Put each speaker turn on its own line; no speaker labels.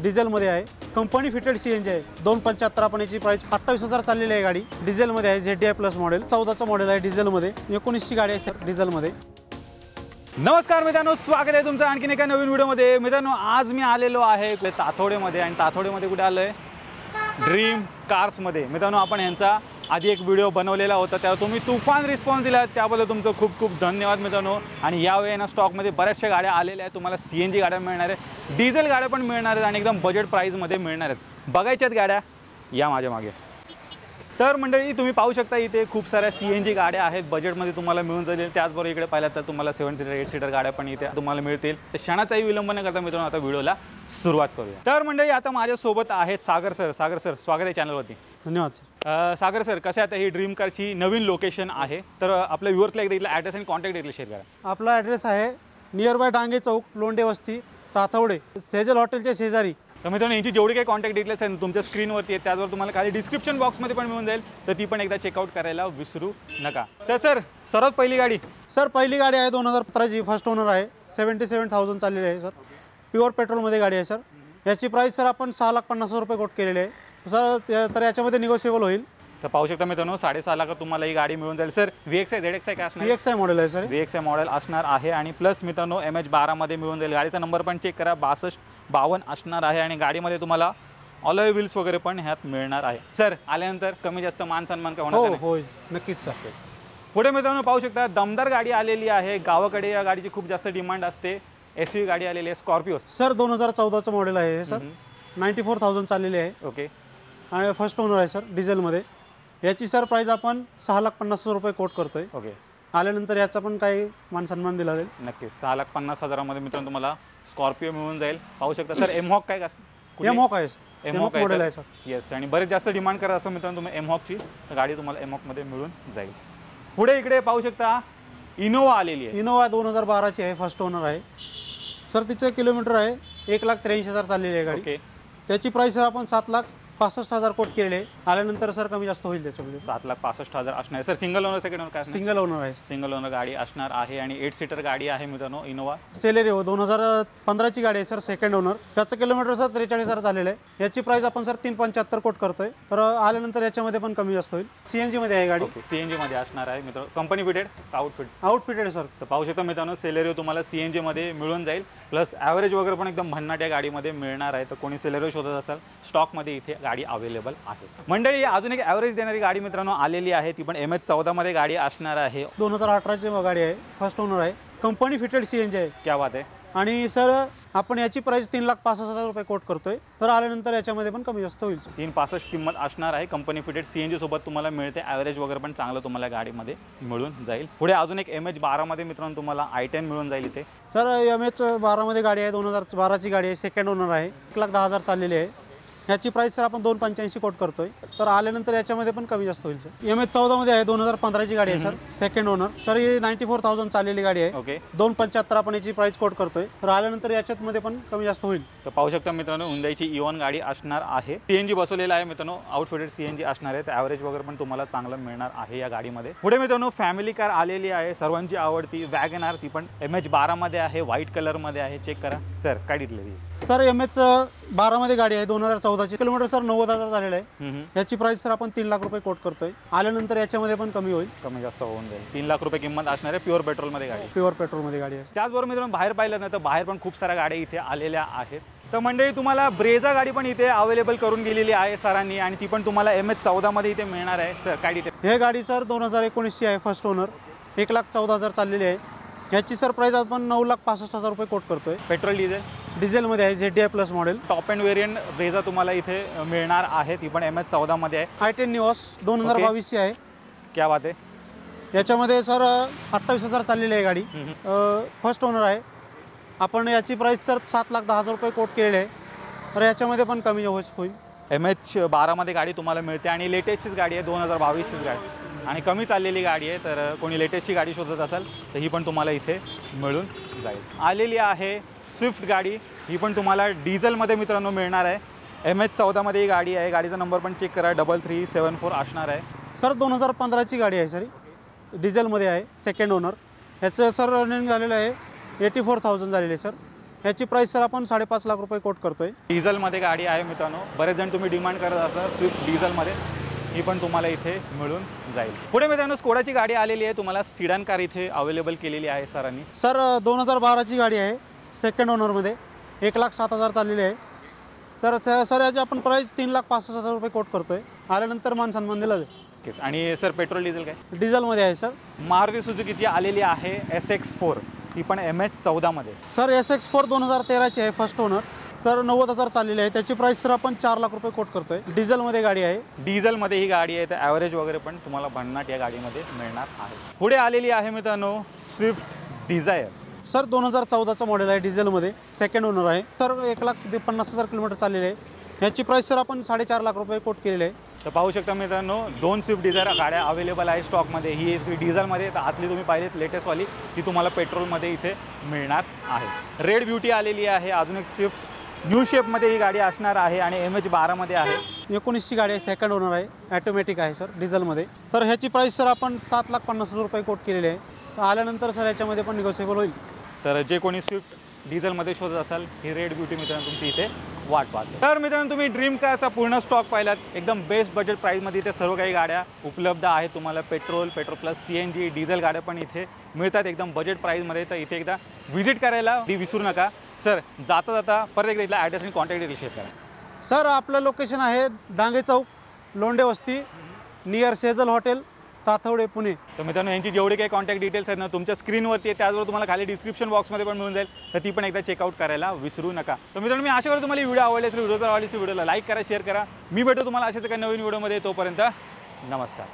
डिझेलमध्ये आहे, company fitted CNG आहे। 275 आपण याची प्राइस 28,000 चाललेली आहे गाडी। डिझेलमध्ये आहे, ZDI प्लस मॉडेल 14चं मॉडेल आहे डिझेलमध्ये। 19ची गाडी आहे सर डिझेलमध्ये।
नमस्कार मित्रांनो, स्वागत आहे तुमचं आणखीन एका नवीन व्हिडिओमध्ये। मित्रांनो, आज मी आलेलो आहे ताथोडेमध्ये आणि ताथोडेमध्ये कुठे आलोय? ड्रीम कार्समध्ये। मित्रांनो, आपण यांचा आधी एक व्हिडिओ बनवलेला होता, त्यावर तुम्ही तुफान रिस्पॉन्स दिला, त्याबद्दल तुमचं खूप खूप धन्यवाद मित्रांनो। आणि यावेळी ना स्टॉकमध्ये बऱ्याचशा गाड्या आलेल्या आहेत, तुम्हाला CNG गाड्या मिळणार आहेत, डिझेल गाड्या पण मिळणार आहेत आणि एकदम बजेट प्राईसमध्ये मिळणार आहेत। बघायच्यात गाड्या या माझ्या मागे। तर मंडळी, तुम्ही पाहू शकता इथे खूप साऱ्या CNG गाड्या आहेत, बजेटमध्ये तुम्हाला मिळून जाईल। त्याचबरोबर इकडे पाहिलं तर तुम्हाला 7 सीटर 8 सीटर गाड्या पण इथे तुम्हाला मिळतील। तर क्षणाचाही विलंब न करता मित्रांनो, आता व्हिडिओला सुरुवात करूया। तर मंडळी, आता माझ्यासोबत आहेत सागर सर। सागर सर, स्वागत आहे चॅनलवरती।
धन्यवाद
सर। सागर सर, कसं आता ही ड्रीम कारची नवीन लोकेशन आहे, तर आपल्या व्ह्युअर्सला एकदा इथला ॲड्रेस आणि कॉन्टॅक्ट डिटेल शेअर करा।
आपला ॲड्रेस आहे नियर बाय डांगे चौक, लोंढे वस्ती, ताथवडे, सेजल हॉटेलच्या शेजारी।
तर मित्रांनो, यांची जेवढी काही कॉन्टॅक्ट डिटेल्स आहेत तुमच्या स्क्रीनवरती आहेत, त्याचबरोबर तुम्हाला खाली डिस्क्रिप्शन बॉक्समध्ये पण मिळून जाईल, तर ती पण एकदा चेकआउट करायला विसरू नका। तर सर, सर्वात पहिली गाडी
सर, पहिली गाडी आहे 2015ची, फर्स्ट ओनर आहे, 77,000 चाललेली आहे सर। प्युअर पेट्रोलमध्ये गाडी आहे सर। याची प्राइस सर आपण 6,50,000 रुपये कोट केलेली आहे सर, तर याच्यामध्ये निगोशिएबल होईल।
तर पाहू शकता मित्रांनो, 6.5 लाखात तुम्हाला ही गाडी मिळून जाईल सर। VXI ZXI काय असणार?
VXI मॉडेल आहे सर।
VXI मॉडेल असणार आहे आणि प्लस मित्रांनो MH12 मध्ये मिळून जाईल। गाडीचा नंबर पण चेक करा, 6252 असणार आहे आणि गाडीमध्ये तुम्हाला ऑलॉय व्हील्स वगैरे पण ह्यात मिळणार आहे। सर, आल्यानंतर कमी जास्त मान सन्मान का होणार?
हो, नक्कीच सर।
पुढे मित्रांनो पाहू शकता, दमदार गाडी आलेली आहे। गावाकडे या गाडीची खूप जास्त डिमांड असते। SUV गाडी आलेली आहे, स्कॉर्पिओ
सर। 2014चं मॉडेल आहे सर, 94,000 चाललेली आहे।
ओके।
आणि फर्स्ट ओनर आहे सर, डिझेलमध्ये। याची सर प्राइस आपण 6,50,000 रुपये कोट करतोय।
ओके।
आल्यानंतर याचा पण काही मान सन्मान दिला जाईल।
नक्कीच 6,50,000 मध्ये मित्रांनो तुम्हाला स्कॉर्पिओ मिळून जाईल। पाहू शकता सर, एमहॉक काय का?
एमहॉक आहे सर,
एमहॉक
मॉडेल आहे सर।
येस, आणि बरेच जास्त डिमांड करत असं मित्रांनो तुम्ही एमहॉकची गाडी तुम्हाला एमहॉकमध्ये मिळून जाईल। पुढे इकडे पाहू शकता इनोवा आलेली आहे।
इनोवा 2012ची आहे, फर्स्ट ओनर आहे सर। तिचे किलोमीटर आहे 1,83,000 चाललेली आहे गाडी।
ओके।
त्याची प्राइस सर आपण 7,65,000 कोट केलेले आहे। आल्यानंतर सर कमी जास्त होईल त्याच्यामध्ये।
7,65,000 असणार sir. Single owner second owner काय?
सिंगल ओनर आहे,
सिंगल ओनर गाडी असणार आहे आणि 8 सीटर गाडी आहे मित्रांनो इनोवा।
सेलेरिओ 2015ची गाडी आहे सर, सेकंड ओनर। त्याचं किलोमीटर सर 43,000 झालेलं आहे। याची प्राइस आपण सर 3,75,000 कोट करतोय, तर आल्यानंतर याच्यामध्ये पण कमी जास्त होईल। CNG मध्ये आहे गाडी।
CNG मध्ये असणार आहे मित्रांनो, कंपनी फिटेड
आउटफिटेड सर।
तर पाहू शकता मित्रांनो, सेलेरिओ तुम्हाला CNG मध्ये मिळून जाईल, प्लस ॲव्हरेज वगैरे पण एकदम भन्नाट या गाडीमध्ये मिळणार आहे। तर कोणी सेलेरिओ शोधत असाल, स्टॉकमध्ये इथे गाडी अवेलेबल आहे। मंडळी, अजून एक ॲव्हरेज देणारी गाडी मित्रांनो आलेली आहे, ती पण MH14 मध्ये गाडी असणार आहे।
2018ची गाडी आहे, फर्स्ट ओनर आहे, कंपनी फिटेड CNG आहे।
क्या बात आहे।
आणि सर आपण याची प्राइस 3,65,000 रुपये कोट करतोय, तर आल्यानंतर याच्यामध्ये पण कमी जास्त होईल।
3,65,000 किंमत असणार आहे। कंपनी फिटेड CNG सोबत तुम्हाला मिळते, ॲव्हरेज वगैरे पण चांगलं तुम्हाला गाडीमध्ये मिळून जाईल। पुढे अजून एक MH12 मध्ये मित्रांनो तुम्हाला i10 मिळून जाईल इथे
सर। MH12 मध्ये गाडी आहे, 2012ची गाडी आहे, सेकंड ओनर आहे, 1,10,000 चाललेली आहे। याची प्राइस सर आपण 2,85,000 कोट करतोय, तर आल्यानंतर याच्यामध्ये पण कमी जास्त होईल सर। MH14 मध्ये आहे, 2015ची गाडी आहे सर, सेकंड ओनर सर। ही 94,000 चाललेली गाडी आहे।
ओके।
2,75,000 आपण याची प्राइस कोट करतोय, तर आल्यानंतर याच्यामध्ये पण कमी जास्त होईल।
तर पाहू शकता मित्रांनो, हुंडाईची इओन गाडी असणार आहे, CNG बसवलेला आहे मित्रांनो, आउटफिटेड CNG असणार आहे। तर ॲव्हरेज वगैरे पण तुम्हाला चांगलं मिळणार आहे या गाडीमध्ये। पुढे मित्रांनो फॅमिली कार आलेली आहे, सर्वांची आवडती वॅगन आर, ती पण MH12 मध्ये आहे, व्हाईट कलर मध्ये आहे। चेक करा सर, काय डिटेल
सर। MH12 मध्ये गाडी आहे, 2014ची, किलोमीटर सर 90,000 झालेलं आहे। याची प्राइस सर आपण 3,00,000 रुपये कोट करतोय, आल्यानंतर याच्यामध्ये पण कमी होईल,
कमी जास्त होऊन जाईल। 3,00,000 रुपये किंमत असणार आहे, प्युअर पेट्रोलमध्ये गाडी।
प्युअर पेट्रोलमध्ये गाडी आहे।
त्याचबरोबर मित्रांनो बाहेर पाहिलं ना, तर बाहेर पण खूप साऱ्या गाड्या इथे आलेल्या आहेत। तर मंडळी, तुम्हाला ब्रेझा गाडी पण इथे अवेलेबल करून गेलेली आहे सरांनी, आणि ती पण तुम्हाला MH14 मध्ये इथे मिळणार आहे। सर, काय डिटेल?
हे गाडी सर 2019ची आहे, फर्स्ट ओनर, 1,14,000 चाललेली आहे। याची सर प्राइस आपण 9,65,000 रुपये कोट करतोय।
Petrol diesel?
डिझेलमध्ये आहे, ZDI plus model.
Top end variant Brezza तुम्हाला इथे मिळणार आहे, ती पण MH14 मध्ये आहे।
i10 निओस 2022ची आहे।
क्या बात आहे।
याच्यामध्ये सर 28,000 चाललेली आहे गाडी, फर्स्ट ओनर आहे। आपण याची प्राइस सर 7,10,000 रुपये कोट केलेली आहे, तर याच्यामध्ये पण कमी होईल।
MH12 मध्ये गाडी तुम्हाला मिळते आणि लेटेस्टचीच गाडी आहे, 2022चीच गाडी आणि कमी चाललेली गाडी आहे। तर कोणी लेटेस्टची गाडी शोधत असाल तर ही पण तुम्हाला इथे मिळून जाईल। आलेली आहे स्विफ्ट गाडी, ही पण तुम्हाला डिझेलमध्ये मित्रांनो मिळणार आहे। MH14 मध्ये ही गाडी आहे, गाडीचा नंबर पण चेक करा, 3374 असणार आहे
सर। 2015ची गाडी आहे सर, डिझेलमध्ये आहे, सेकंड ओनर। याचं सर रनिंग झालेलं आहे 84,000 झालेले सर। ह्याची प्राईस सर आपण 5.5 लाख रुपये कोट करतोय.
डिझेलमध्ये गाडी आहे मित्रांनो. बरेच जण तुम्ही डिमांड करत असाल स्विफ्ट डिझेलमध्ये, ही पण तुम्हाला इथे मिळून जाईल. पुढे मित्रांनो स्कोडाची गाडी आलेली आहे. तुम्हाला सिडान कार इथे अवेलेबल केलेली आहे सरांनी.
सर 2012ची गाडी आहे, सेकंड ओनरमध्ये 1,07,000 चाललेली आहे. तर सर याची आपण प्राईस 3,65,000 रुपये कोट करतोय. आल्यानंतर मान सन्मान दिला जाईल.
आणि सर पेट्रोल डिझेल काय?
डिझेलमध्ये आहे सर.
मारुती सुझुकीची आलेली आहे SX4, ही पण MH14 मध्ये.
सर SX4 2013ची आहे, फर्स्ट ओनर. तर 90,000 चाललेली आहे. त्याची प्राईस सर आपण 4 लाख रुपये कोट करतोय. डिझेलमध्ये गाडी आहे.
डिझेलमध्ये ही गाडी आहे. तर ॲव्हरेज वगैरे पण तुम्हाला भन्नाट या गाडीमध्ये मिळणार आहे. पुढे आलेली आहे मित्रांनो स्विफ्ट डिझायर.
सर 2014चं मॉडेल आहे, डिझेलमध्ये सेकंड ओनर आहे. तर 1,50,000 किलोमीटर चाललेली आहे. ह्याची प्राईस सर आपण 4.5 लाख रुपये कोट केलेली आहे.
तर पाहू शकता मित्रांनो 2 स्विफ्ट डिझायर गाड्या अवेलेबल आहे स्टॉकमध्ये. ही डिझेलमध्ये, तर आतली तुम्ही पाहिलेत लेटेस्टवाली, ती तुम्हाला पेट्रोलमध्ये इथे मिळणार आहे. रेड ब्युटी आलेली आहे. अजून एक स्विफ्ट न्यू शेपमध्ये ही गाडी असणार आहे आणि MH12मध्ये आहे.
19ची गाडी आहे, सेकंड ओनर आहे, ॲटोमॅटिक आहे सर, डिझेलमध्ये. तर ह्याची प्राईस सर आपण 7,50,000 रुपये कोट केलेली आहे. तर आल्यानंतर सर याच्यामध्ये पण निगोशिएबल होईल.
तर जे कोणी स्विफ्ट डिझेलमध्ये शोधत असाल, ही रेड ब्युटी मित्रांनो तुमची इथे वाट पाहते. तर मित्रांनो तुम्ही ड्रीम कारचा पूर्ण स्टॉक पाहिलात. एकदम बेस्ट बजेट प्राईसमध्ये इथे सर्व काही गाड्या उपलब्ध आहेत. तुम्हाला पेट्रोल प्लस CNG डिझेल गाड्या पण इथे मिळतात एकदम बजेट प्राईसमध्ये. तर इथे एकदा व्हिजिट करायला विसरू नका. सर जाता जाता परत एकदा इथला ॲड्रेस आणि कॉन्टॅक्ट डिटेल शेअर करा.
सर आपलं लोकेशन आहे डांगे चौक, लोंढे वस्ती, नियर सेजल हॉटेल, ताथवडे, पुणे.
तर मित्रांनो यांची जेवढे काही कॉन्टॅक्ट डिटेल्स आहेत ना तुमच्या स्क्रीनवरती आहे, त्याचबरोबर तुम्हाला खाली डिस्क्रिप्शन बॉक्समध्ये पण मिळून जाईल. तर ती पण एकदा चेकआउट करायला विसरू नका. तर मित्रांनो मी आशा करतो तुम्हाला व्हिडिओ आवडले असेल. व्हिडिओला लाईक करा, शेअर करा. मी भेटतो तुम्हाला अशाच काही नवीन व्हिडिओमध्ये. तोपर्यंत नमस्कार.